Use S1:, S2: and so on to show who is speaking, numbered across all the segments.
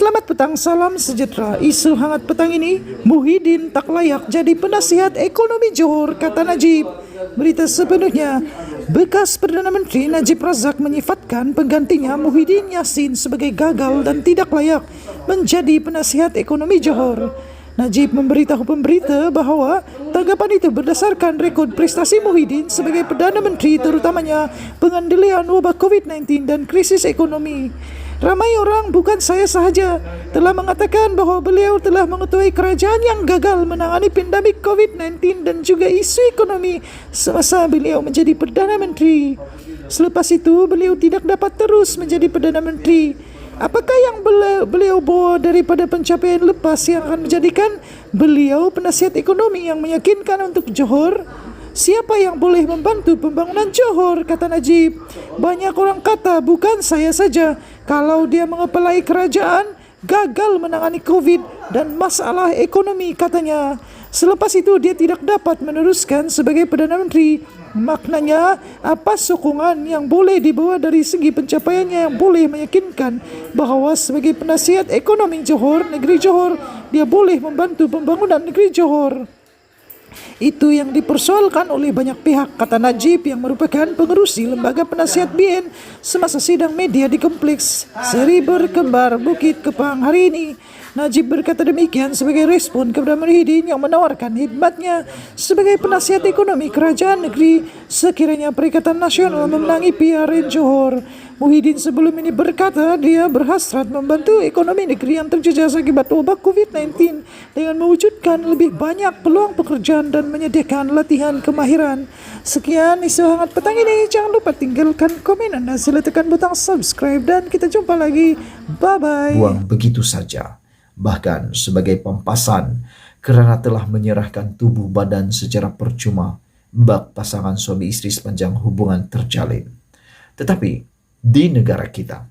S1: Selamat petang, salam sejahtera. Isu hangat petang ini, Muhyiddin tak layak jadi penasihat ekonomi Johor, kata Najib. Berita sepenuhnya, bekas Perdana Menteri Najib Razak menyifatkan penggantinya Muhyiddin Yassin sebagai gagal dan tidak layak menjadi penasihat ekonomi Johor. Najib memberitahu pemberita bahawa tanggapan itu berdasarkan rekod prestasi Muhyiddin sebagai Perdana Menteri, terutamanya pengendalian wabak COVID-19 dan krisis ekonomi. Ramai orang, bukan saya sahaja, telah mengatakan bahawa beliau telah mengetuai kerajaan yang gagal menangani pandemik COVID-19 dan juga isu ekonomi semasa beliau menjadi Perdana Menteri. Selepas itu, beliau tidak dapat terus menjadi Perdana Menteri. Apakah yang beliau bawa daripada pencapaian lepas yang akan menjadikan beliau penasihat ekonomi yang meyakinkan untuk Johor? Siapa yang boleh membantu pembangunan Johor, kata Najib. Banyak orang kata, bukan saya saja, kalau dia mengepalai kerajaan, gagal menangani COVID dan masalah ekonomi, katanya. Selepas itu dia tidak dapat meneruskan sebagai Perdana Menteri. Maknanya, apa sokongan yang boleh dibawa dari segi pencapaiannya yang boleh meyakinkan bahawa sebagai penasihat ekonomi Johor, negeri Johor, dia boleh membantu pembangunan negeri Johor. Itu yang dipersoalkan oleh banyak pihak, kata Najib yang merupakan pengerusi lembaga penasihat BN semasa sidang media di kompleks Seri Berkembar Bukit Kepang hari ini. Najib berkata demikian sebagai respon kepada Muhyiddin yang menawarkan khidmatnya sebagai penasihat ekonomi kerajaan negeri sekiranya Perikatan Nasional memenangi PRN Johor. Muhyiddin sebelum ini berkata dia berhasrat membantu ekonomi negeri yang terjejas akibat wabak COVID-19 dengan mewujudkan lebih banyak peluang pekerjaan dan menyediakan latihan kemahiran. Sekian isu hangat petang ini. Jangan lupa tinggalkan komen Anda, sila tekan butang subscribe dan kita jumpa lagi. Bye-bye.
S2: Buang begitu saja, bahkan sebagai pampasan kerana telah menyerahkan tubuh badan secara percuma bak pasangan suami istri sepanjang hubungan terjalin. Tetapi di negara kita,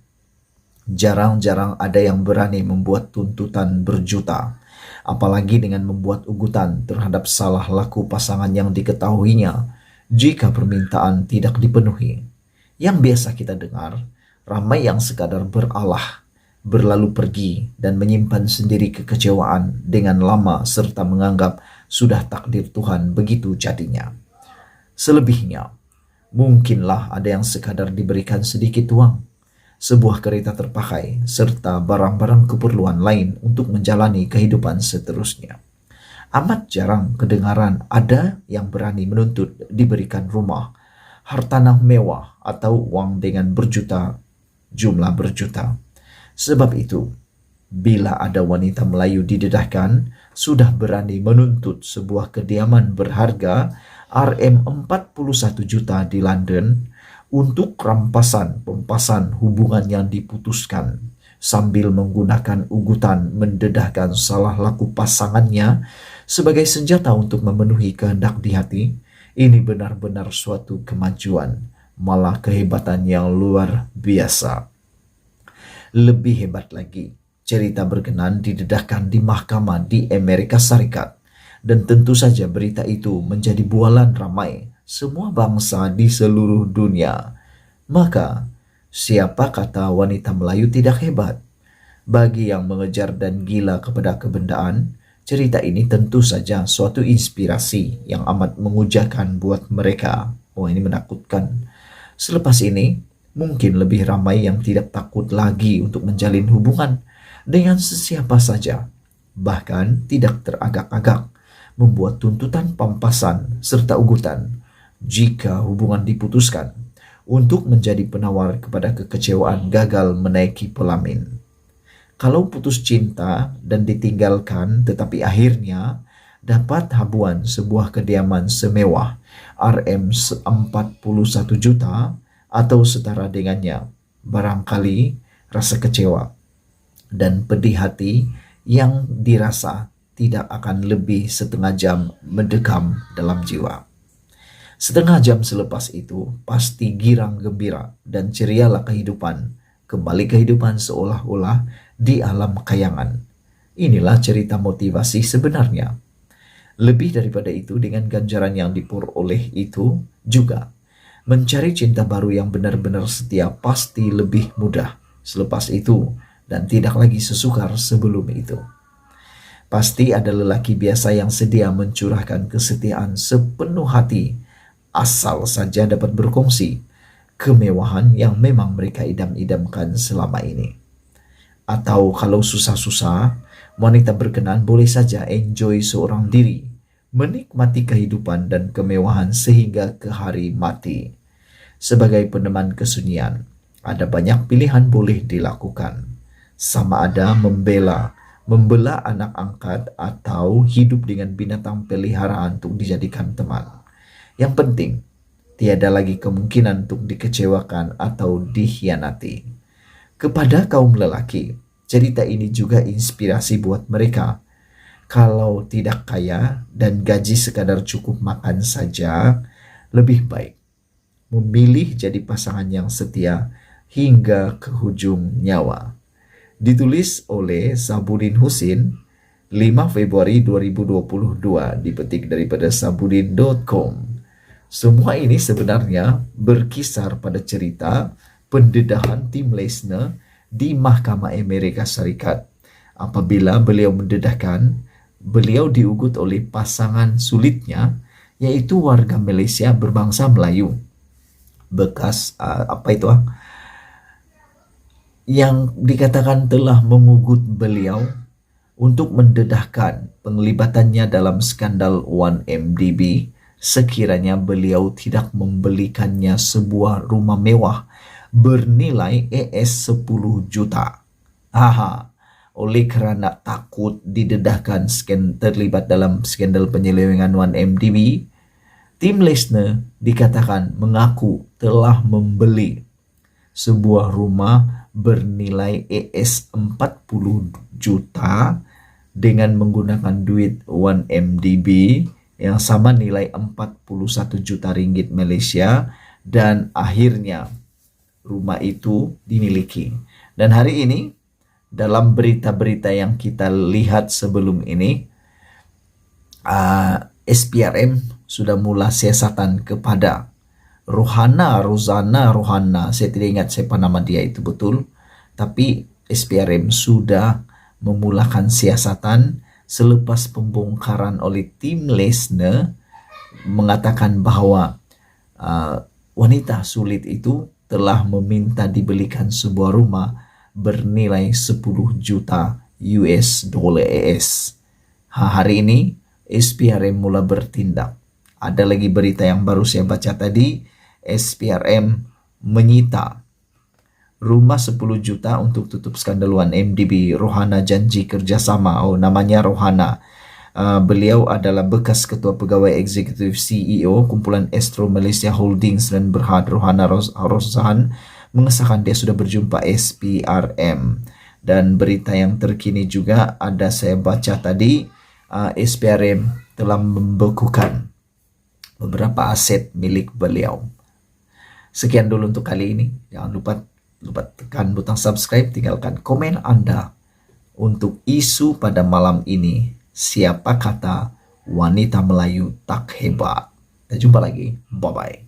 S2: jarang-jarang ada yang berani membuat tuntutan berjuta, apalagi dengan membuat ugutan terhadap salah laku pasangan yang diketahuinya jika permintaan tidak dipenuhi. Yang biasa kita dengar, ramai yang sekadar beralah, berlalu pergi dan menyimpan sendiri kekecewaan dengan lama serta menganggap sudah takdir Tuhan begitu jadinya. Selebihnya, mungkinlah ada yang sekadar diberikan sedikit uang, sebuah kereta terpakai, serta barang-barang keperluan lain untuk menjalani kehidupan seterusnya. Amat jarang kedengaran ada yang berani menuntut diberikan rumah, hartanah mewah, atau uang dengan jumlah berjuta. Sebab itu, bila ada wanita Melayu didedahkan, sudah berani menuntut sebuah kediaman berharga Rm41 juta di London untuk rampasan-pempasan hubungan yang diputuskan, sambil menggunakan ugutan mendedahkan salah laku pasangannya sebagai senjata untuk memenuhi kehendak di hati, ini benar-benar suatu kemajuan, malah kehebatan yang luar biasa. Lebih hebat lagi, cerita berkenan didedahkan di mahkamah di Amerika Serikat. Dan tentu saja berita itu menjadi bualan ramai semua bangsa di seluruh dunia. Maka, siapa kata wanita Melayu tidak hebat? Bagi yang mengejar dan gila kepada kebendaan, cerita ini tentu saja suatu inspirasi yang amat mengujakan buat mereka. Oh, ini menakutkan. Selepas ini, mungkin lebih ramai yang tidak takut lagi untuk menjalin hubungan dengan sesiapa saja, bahkan tidak teragak-agak membuat tuntutan pampasan serta ugutan jika hubungan diputuskan untuk menjadi penawar kepada kekecewaan gagal menaiki pelamin. Kalau putus cinta dan ditinggalkan tetapi akhirnya dapat habuan sebuah kediaman semewah Rm41 juta atau setara dengannya, barangkali rasa kecewa dan pedih hati yang dirasa tidak akan lebih setengah jam mendekam dalam jiwa. Setengah jam selepas itu, pasti girang gembira dan cerialah kehidupan, kembali kehidupan seolah-olah di alam kayangan. Inilah cerita motivasi sebenarnya. Lebih daripada itu, dengan ganjaran yang diperoleh itu juga, mencari cinta baru yang benar-benar setia pasti lebih mudah. Selepas itu, dan tidak lagi sesukar sebelum itu. Pasti ada lelaki biasa yang sedia mencurahkan kesetiaan sepenuh hati, asal saja dapat berkongsi kemewahan yang memang mereka idam-idamkan selama ini. Atau kalau susah-susah, wanita berkenan boleh saja enjoy seorang diri, menikmati kehidupan dan kemewahan sehingga ke hari mati. Sebagai peneman kesunyian, ada banyak pilihan boleh dilakukan. Sama ada membela anak angkat atau hidup dengan binatang peliharaan untuk dijadikan teman. Yang penting, tiada lagi kemungkinan untuk dikecewakan atau dikhianati. Kepada kaum lelaki, cerita ini juga inspirasi buat mereka. Kalau tidak kaya dan gaji sekadar cukup makan saja, lebih baik memilih jadi pasangan yang setia hingga ke hujung nyawa. Ditulis oleh Sabudin Husin 5 Februari 2022, dipetik daripada sabudin.com. Semua ini sebenarnya berkisar pada cerita pendedahan Tim Leissner di Mahkamah Amerika Serikat. Apabila beliau mendedahkan, beliau diugut oleh pasangan sulitnya, yaitu warga Malaysia berbangsa Melayu. Bekas yang dikatakan telah mengugut beliau untuk mendedahkan penglibatannya dalam skandal 1MDB sekiranya beliau tidak membelikannya sebuah rumah mewah bernilai $10 juta. Oleh kerana takut didedahkan terlibat dalam skandal penyelewengan 1MDB, Tim Leissner dikatakan mengaku telah membeli sebuah rumah bernilai $40 juta dengan menggunakan duit 1MDB yang sama nilai 41 juta ringgit Malaysia, dan akhirnya rumah itu dimiliki. Dan hari ini dalam berita-berita yang kita lihat sebelum ini, SPRM sudah mula siasatan kepada Rozana, saya tidak ingat siapa nama dia itu betul, tapi SPRM sudah memulakan siasatan selepas pembongkaran oleh Tim Leissner mengatakan bahwa wanita sulit itu telah meminta dibelikan sebuah rumah bernilai 10 juta US dollar AS. Hari ini SPRM mula bertindak. Ada lagi berita yang baru saya baca tadi, SPRM menyita rumah 10 juta untuk tutup skandal 1MDB. Rozana janji kerjasama. Namanya Rozana. Beliau adalah bekas ketua pegawai eksekutif CEO kumpulan Astro Malaysia Holdings dan Berhad. Rozana Rozhan mengesahkan dia sudah berjumpa SPRM. Dan berita yang terkini juga ada saya baca tadi, SPRM telah membekukan beberapa aset milik beliau. Sekian dulu untuk kali ini. Jangan lupa tekan butang subscribe, tinggalkan komen Anda untuk isu pada malam ini. Siapa kata wanita Melayu tak hebat? Kita jumpa lagi. Bye-bye.